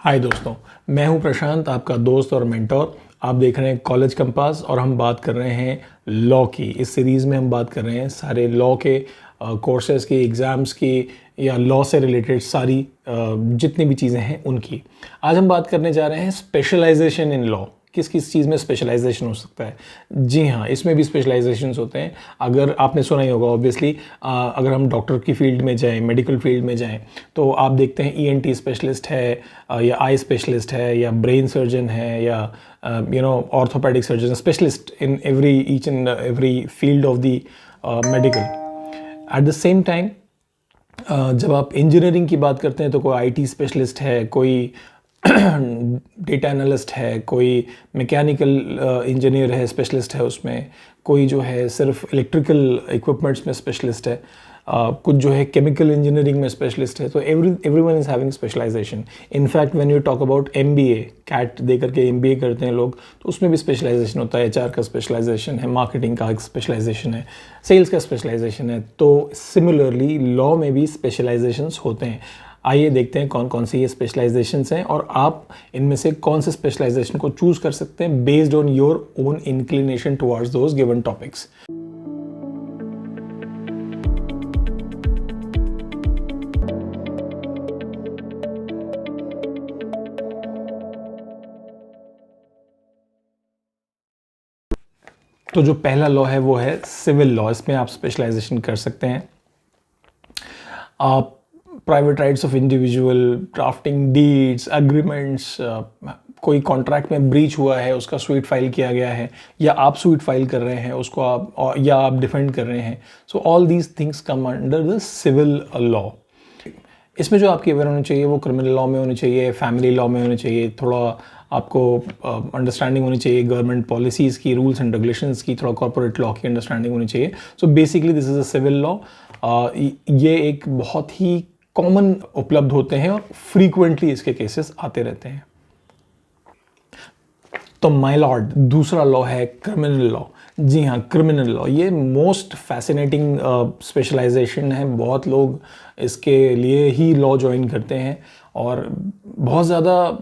हाय दोस्तों, मैं हूं प्रशांत, आपका दोस्त और मेंटोर। आप देख रहे हैं कॉलेज कंपास और हम बात कर रहे हैं लॉ की। इस सीरीज़ में हम बात कर रहे हैं सारे लॉ के कोर्सेज़ की, एग्ज़ाम्स की या लॉ से रिलेटेड सारी जितनी भी चीज़ें हैं उनकी। आज हम बात करने जा रहे हैं स्पेशलाइजेशन इन लॉ। किस किस चीज़ में स्पेशलाइजेशन हो सकता है। जी हाँ, इसमें भी स्पेशलाइजेशंस होते हैं। अगर आपने सुना ही होगा ऑब्वियसली, अगर हम डॉक्टर की फील्ड में जाएं, मेडिकल फील्ड में जाएं, तो आप देखते हैं ईएनटी स्पेशलिस्ट है या आई स्पेशलिस्ट है या ब्रेन सर्जन है या orthopaedic surgeon, specialist in every each and every field of the medical. At the same time जब आप इंजीनियरिंग की बात करते हैं तो कोई आईटी स्पेशलिस्ट है, कोई डेटा एनालिस्ट है, कोई मैकेनिकल इंजीनियर है, स्पेशलिस्ट है उसमें, कोई जो है सिर्फ इलेक्ट्रिकल इक्विपमेंट्स में स्पेशलिस्ट है, कुछ जो है केमिकल इंजीनियरिंग में स्पेशलिस्ट है। तो everyone is having specialization. In fact when you talk about MBA, CAT दे करके एमबीए करते हैं लोग, तो उसमें भी स्पेशलाइजेशन होता है। एचआर का स्पेशलाइजेशन है, मार्केटिंग का एक स्पेशलाइजेशन है, सेल्स का स्पेशलाइजेशन है। तो सिमिलरली लॉ में भी स्पेशलाइजेशंस होते हैं। आइए देखते हैं कौन कौन सी ये स्पेशलाइजेशंस हैं और आप इनमें से कौन से स्पेशलाइजेशन को चूज कर सकते हैं based on your own inclination towards those given topics. तो जो पहला लॉ है वो है सिविल लॉ। इसमें आप स्पेशलाइजेशन कर सकते हैं। आप private rights of individual, drafting deeds, agreements, कोई कॉन्ट्रैक्ट में ब्रीच हुआ है उसका स्वीट फाइल किया गया है या आप स्वीट फाइल कर रहे हैं उसको, आप या आप डिफेंड कर रहे हैं। So all these things come under the civil law. इसमें जो आपकी अवेयर होनी चाहिए वो क्रिमिनल लॉ में होनी चाहिए, फैमिली लॉ में होनी चाहिए, थोड़ा आपको अंडरस्टैंडिंग होनी चाहिए गवर्नमेंट पॉलिसीज़ की, रूल्स एंड रेगुलेशंस की, थोड़ा कॉर्पोरेट लॉ की अंडरस्टैंडिंग होनी चाहिए। So basically this is a civil law. ये एक बहुत ही कॉमन उपलब्ध होते हैं और फ्रीक्वेंटली इसके केसेस आते रहते हैं। तो माय लॉर्ड, दूसरा लॉ है क्रिमिनल लॉ। जी हाँ, क्रिमिनल लॉ ये मोस्ट फैसिनेटिंग स्पेशलाइजेशन है। बहुत लोग इसके लिए ही लॉ ज्वाइन करते हैं और बहुत ज़्यादा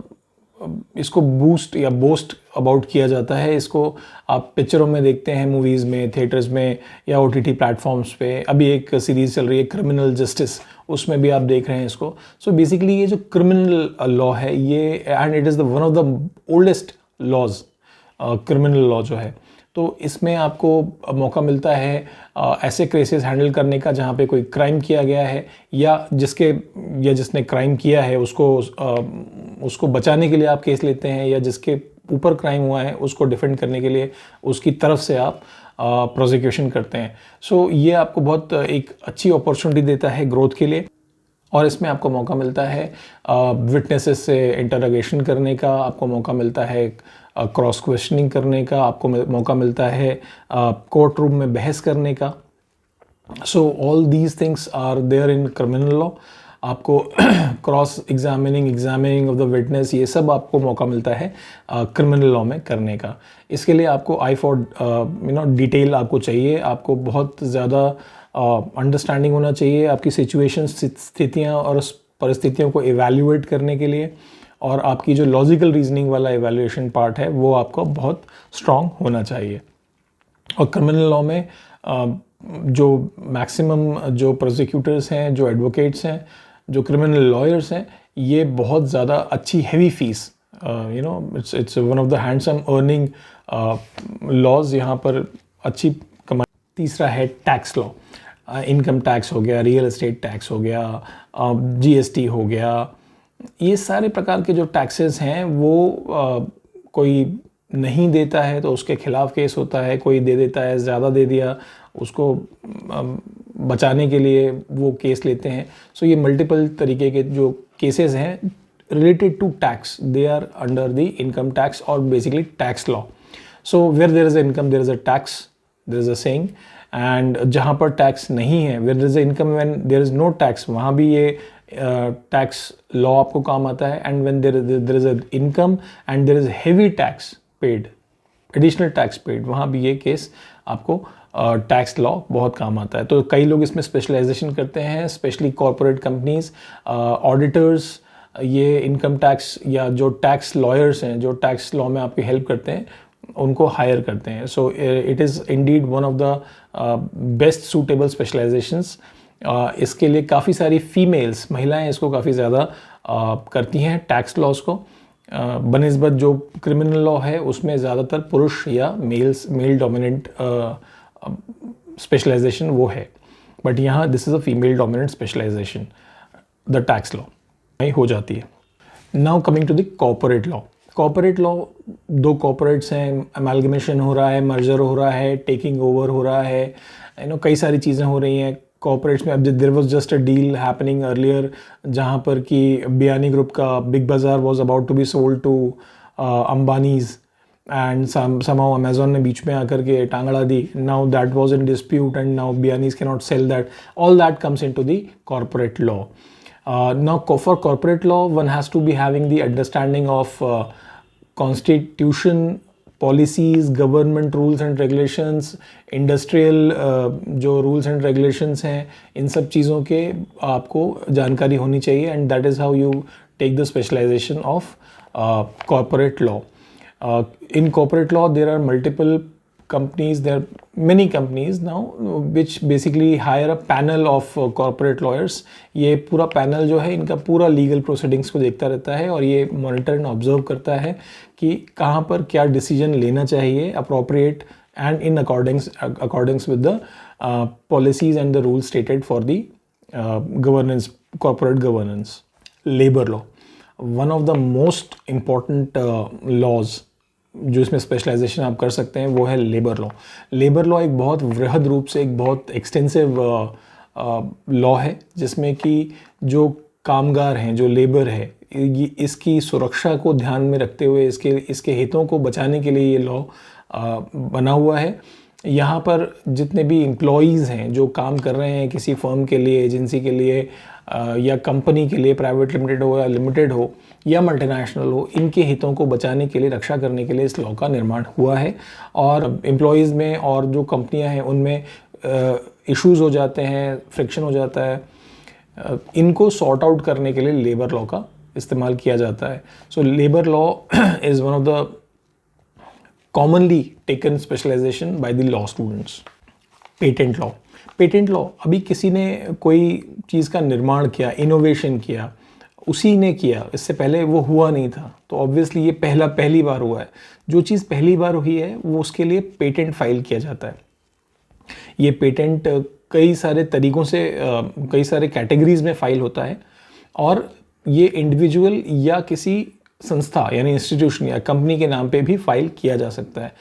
इसको बूस्ट या बोस्ट अबाउट किया जाता है। इसको आप पिक्चरों में देखते हैं, मूवीज़ में, थिएटर्स में या ओटीटी प्लेटफॉर्म्स पे। अभी एक सीरीज़ चल रही है क्रिमिनल जस्टिस, उसमें भी आप देख रहे हैं इसको। सो बेसिकली ये जो क्रिमिनल लॉ है ये, and it is the one of the oldest laws, criminal law जो है, तो इसमें आपको मौका मिलता है ऐसे केसेस हैंडल करने का जहाँ पे कोई क्राइम किया गया है या जिसने क्राइम किया है उसको बचाने के लिए आप केस लेते हैं, या जिसके ऊपर क्राइम हुआ है उसको डिफेंड करने के लिए उसकी तरफ से आप प्रोसिक्यूशन करते हैं। सो ये आपको बहुत एक अच्छी अपॉर्चुनिटी देता है ग्रोथ के लिए, और इसमें आपको मौका मिलता है विटनेसेस से इंटरोगेशन करने का, आपको मौका मिलता है क्रॉस क्वेश्चनिंग करने का, आपको मौका मिलता है कोर्ट रूम में बहस करने का। So all these things are there in criminal law. आपको cross examining of the witness, ये सब आपको मौका मिलता है क्रिमिनल लॉ में करने का। इसके लिए आपको आई फॉर डिटेल आपको चाहिए, आपको बहुत ज़्यादा अंडरस्टैंडिंग होना चाहिए आपकी सिचुएशन, स्थितियाँ और परिस्थितियों को इवैल्यूएट करने के लिए, और आपकी जो लॉजिकल रीजनिंग वाला इवैल्यूएशन पार्ट है वो आपको बहुत स्ट्रॉन्ग होना चाहिए। और क्रिमिनल लॉ में जो मैक्सिमम जो प्रोसिक्यूटर्स हैं, जो एडवोकेट्स हैं, जो क्रिमिनल लॉयर्स हैं, ये बहुत ज़्यादा अच्छी heavy fees, it's one of the handsome earning laws, यहाँ पर अच्छी कमाई। तीसरा है टैक्स लॉ। इनकम टैक्स हो गया, रियल एस्टेट टैक्स हो गया, जीएसटी हो गया, ये सारे प्रकार के जो टैक्सेस हैं वो कोई नहीं देता है तो उसके खिलाफ केस होता है, कोई दे देता है, ज़्यादा दे दिया, उसको बचाने के लिए वो केस लेते हैं। सो ये मल्टीपल तरीके के जो केसेस हैं related to tax, they are under the income tax और basically tax law. So where there is a income there is a tax, there is a saving. And जहाँ पर टैक्स नहीं है, where there is a income when there is no tax, वहाँ भी ये tax law आपको काम आता है। And when there is a income and there is heavy tax paid, additional tax paid, वहाँ भी ये केस आपको टैक्स लॉ बहुत काम आता है। तो कई लोग इसमें स्पेशलाइजेशन करते हैं, स्पेशली कॉर्पोरेट कंपनीज, ऑडिटर्स, ये इनकम टैक्स या जो टैक्स लॉयर्स हैं, जो टैक्स लॉ में आपकी हेल्प करते हैं, उनको हायर करते हैं. So it is Indeed one of the best suitable specialisations. इसके लिए काफ़ी सारी फीमेल्स, महिलाएं इसको काफ़ी ज़्यादा करती हैं टैक्स लॉस को. बनिस्बत जो क्रिमिनल लॉ है उसमें ज़्यादातर पुरुष या मेल डोमिनेंट स्पेशलाइजेशन वो है, बट यहाँ this is a female dominant specialisation. The tax law हो जाती है. Now coming to the corporate law. Corporate law, दो कॉर्पोरेट्स हैं, अमेलगमेशन हो रहा है, मर्जर हो रहा है, टेकिंग ओवर हो रहा है, कई सारी चीज़ें हो रही हैं कॉर्पोरेट्स में. अब there was just a deal happening earlier जहाँ पर कि बियानी ग्रुप का Big Bazaar was about to be sold to Ambanis and somehow Amazon ने बीच में आकर के टांगड़ा दी. Now that was in dispute and now Biyanis can not sell that. All that comes into the corporate law. Now for corporate law one has to be having the understanding of constitution, policies, government rules and regulations, industrial जो rules and regulations हैं, इन सब चीज़ों के आपको जानकारी होनी चाहिए. And that is how you take the specialization of corporate law. In corporate law there are multiple companies, there are many companies now which basically hire a panel of corporate lawyers. ये पूरा panel जो है इनका पूरा legal proceedings को देखता रहता है और ये मॉनिटर एंड ऑब्जर्व करता है कि कहाँ पर क्या डिसीजन लेना चाहिए appropriate and in accordings with the policies and the rules stated for the governance, corporate governance. Labour law, one of the most important laws जो इसमें स्पेशलाइजेशन आप कर सकते हैं वो है लेबर लॉ. लेबर लॉ एक बहुत वृहद रूप से एक बहुत एक्सटेंसिव लॉ है जिसमें कि जो कामगार हैं, जो लेबर है, इसकी सुरक्षा को ध्यान में रखते हुए इसके हितों को बचाने के लिए ये लॉ बना हुआ है. यहाँ पर जितने भी एम्प्लॉयज़ हैं जो काम कर रहे हैं किसी फर्म के लिए, एजेंसी के लिए या कंपनी के लिए, प्राइवेट लिमिटेड हो या लिमिटेड हो या मल्टीनेशनल हो, इनके हितों को बचाने के लिए, रक्षा करने के लिए इस लॉ का निर्माण हुआ है. और एम्प्लॉयज़ में और जो कंपनियां हैं उनमें इश्यूज़ हो जाते हैं, फ्रिक्शन हो जाता है, इनको सॉर्ट आउट करने के लिए लेबर लॉ का इस्तेमाल किया जाता है. So labour law is one of the commonly taken specialization by the law students. Patent law. Patent law, अभी किसी ने कोई चीज़ का निर्माण किया, इनोवेशन किया, उसी ने किया, इससे पहले वो हुआ नहीं था, तो ऑब्वियसली ये पहली बार हुआ है. जो चीज़ पहली बार हुई है वो उसके लिए पेटेंट फाइल किया जाता है. ये पेटेंट कई सारे तरीक़ों से कई सारे कैटेगरीज में फाइल होता है और ये इंडिविजुअल या किसी संस्था यानी इंस्टीट्यूशन या कंपनी के नाम पे भी फाइल किया जा सकता है.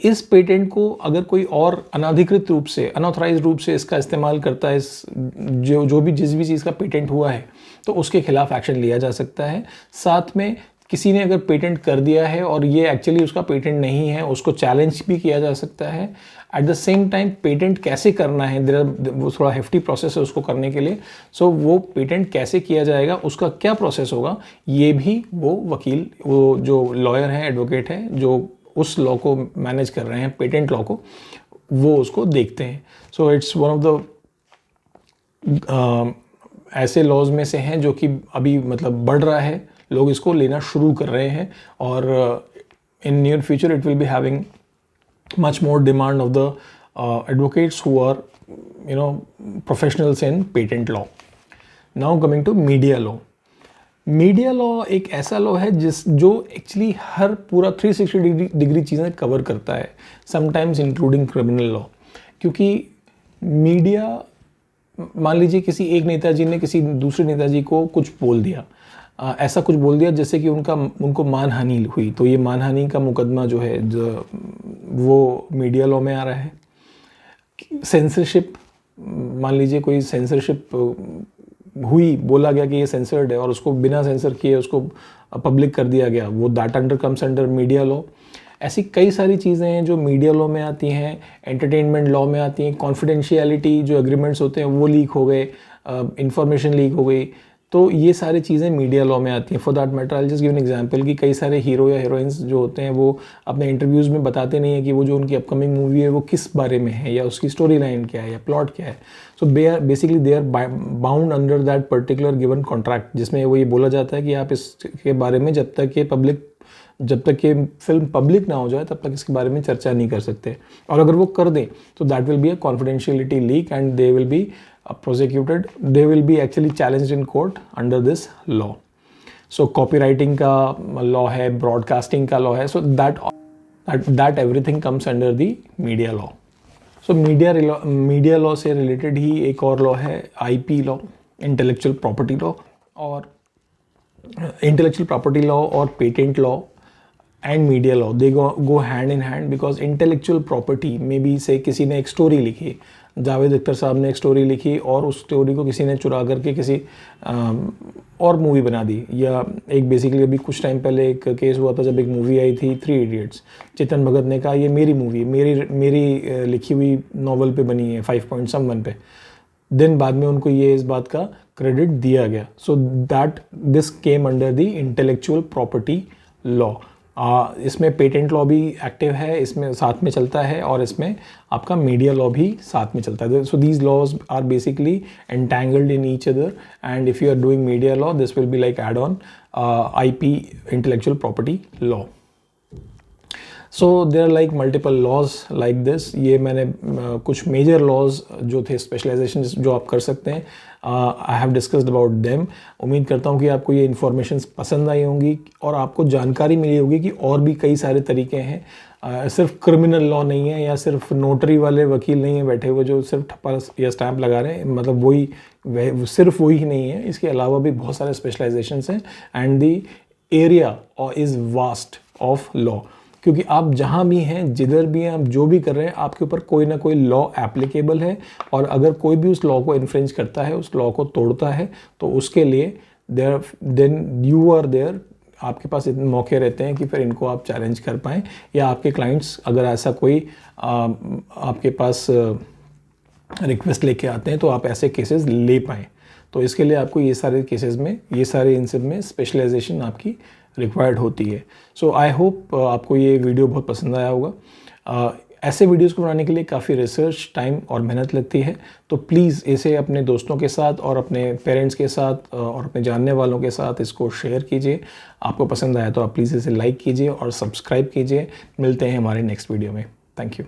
इस पेटेंट को अगर कोई और अनाधिकृत रूप से, अनऑथराइज्ड रूप से इसका इस्तेमाल करता है, जो भी जिस भी चीज़ का पेटेंट हुआ है, तो उसके खिलाफ एक्शन लिया जा सकता है. साथ में किसी ने अगर पेटेंट कर दिया है और ये एक्चुअली उसका पेटेंट नहीं है, उसको चैलेंज भी किया जा सकता है. At the same time patent कैसे करना है, वो थोड़ा हेफ्टी प्रोसेस है उसको करने के लिए. सो वो पेटेंट कैसे किया जाएगा, उसका क्या प्रोसेस होगा, ये भी वो वकील, वो जो लॉयर हैं, एडवोकेट हैं, जो उस लॉ को मैनेज कर रहे हैं, पेटेंट लॉ को, वो उसको देखते हैं. So it's one of the ऐसे लॉज में से हैं जो कि अभी मतलब बढ़ रहा है, लोग इसको लेना शुरू कर रहे हैं और in near future it will be having much more demand of the advocates who are professionals in patent law. Now coming to media law. Media law एक ऐसा लॉ है जो एक्चुअली हर पूरा 360 डिग्री चीज़ें कवर करता है, समटाइम्स इंक्लूडिंग क्रिमिनल लॉ. क्योंकि media, मान लीजिए किसी एक नेताजी ने किसी दूसरे नेताजी को कुछ बोल दिया, ऐसा कुछ बोल दिया जैसे कि उनको मानहानि हुई, तो ये मानहानि का मुकदमा जो है वो मीडिया लॉ में आ रहा है. सेंसरशिप, मान लीजिए कोई सेंसरशिप हुई, बोला गया कि ये सेंसर्ड है और उसको बिना सेंसर किए उसको पब्लिक कर दिया गया, वो that under comes under media law. ऐसी कई सारी चीज़ें हैं जो मीडिया लॉ में आती हैं, एंटरटेनमेंट लॉ में आती हैं. कॉन्फिडेंशियलिटी जो एग्रीमेंट्स होते हैं वो लीक हो गए, इंफॉर्मेशन लीक हो गई, तो ये सारी चीज़ें मीडिया लॉ में आती हैं। For that matter I just give an example कि कई सारे हीरो या हीरोइंस जो होते हैं वो अपने इंटरव्यूज़ में बताते नहीं है कि वो जो उनकी अपकमिंग मूवी है वो किस बारे में है या उसकी स्टोरी लाइन क्या है या प्लॉट क्या है। So they are bound under that particular given contract, जिसमें वो ये बोला जाता है कि आप इसके बारे में जब तक ये फिल्म पब्लिक ना हो जाए तब तक इसके बारे में चर्चा नहीं कर सकते, और अगर वो कर दें तो that will be a confidentiality leak and they will be prosecuted, they will be actually challenged in court under this law. So copywriting का law है, broadcasting का law है, so that everything comes under the media law. So media law से related ही एक और law है IP law, intellectual property law, और intellectual property law और patent law and media law they go hand in hand, because intellectual property में भी से किसी ने एक स्टोरी लिखी, जावेद अख्तर साहब ने एक स्टोरी लिखी और उस स्टोरी को किसी ने चुरा करके किसी और मूवी बना दी। या एक बेसिकली अभी कुछ टाइम पहले एक केस हुआ था जब एक मूवी आई थी 3 इडियट्स, चेतन भगत ने कहा ये मेरी मूवी, मेरी लिखी हुई नॉवल पे बनी है 5.1 पे, देन बाद में उनको ये इस बात का क्रेडिट दिया गया। So that this came under the intellectual property law. इसमें पेटेंट लॉ भी एक्टिव है, इसमें साथ में चलता है, और इसमें आपका मीडिया लॉ भी साथ में चलता है। So these laws are basically entangled in each other, and if you are doing media law this will be like add on IP intellectual property law. So there are like multiple laws like this. ये मैंने कुछ major laws जो थे specialisation जो आप कर सकते हैं, I have discussed about them. उम्मीद करता हूँ कि आपको ये इन्फॉर्मेशन पसंद आई होंगी और आपको जानकारी मिली होगी कि और भी कई सारे तरीके हैं। सिर्फ क्रिमिनल लॉ नहीं है, या सिर्फ नोटरी वाले वकील नहीं है बैठे हुए जो सिर्फ ठप्पा या स्टैंप लगा रहे हैं, मतलब सिर्फ वही नहीं है, इसके अलावा भी बहुत सारे स्पेशलाइजेशंस हैं। And the area is vast of law, क्योंकि आप जहाँ भी हैं, जिधर भी हैं, आप जो भी कर रहे हैं, आपके ऊपर कोई ना कोई लॉ एप्लीकेबल है, और अगर कोई भी उस लॉ को इन्फ्रिंज करता है, उस लॉ को तोड़ता है, तो उसके लिए देन यू आर देयर, आपके पास इतने मौके रहते हैं कि फिर इनको आप चैलेंज कर पाएँ, या आपके क्लाइंट्स अगर ऐसा कोई आपके पास रिक्वेस्ट लेके आते हैं तो आप ऐसे केसेस ले पाएँ। तो इसके लिए आपको ये सारे केसेस में, ये सारे इन सब में स्पेशलाइजेशन आपकी रिक्वायर्ड होती है। सो आई होप आपको ये वीडियो बहुत पसंद आया होगा। ऐसे वीडियोस को बनाने के लिए काफ़ी रिसर्च, टाइम और मेहनत लगती है, तो प्लीज़ इसे अपने दोस्तों के साथ और अपने पेरेंट्स के साथ और अपने जानने वालों के साथ इसको शेयर कीजिए। आपको पसंद आया तो आप प्लीज़ इसे लाइक कीजिए और सब्सक्राइब कीजिए। मिलते हैं हमारे नेक्स्ट वीडियो में। Thank you.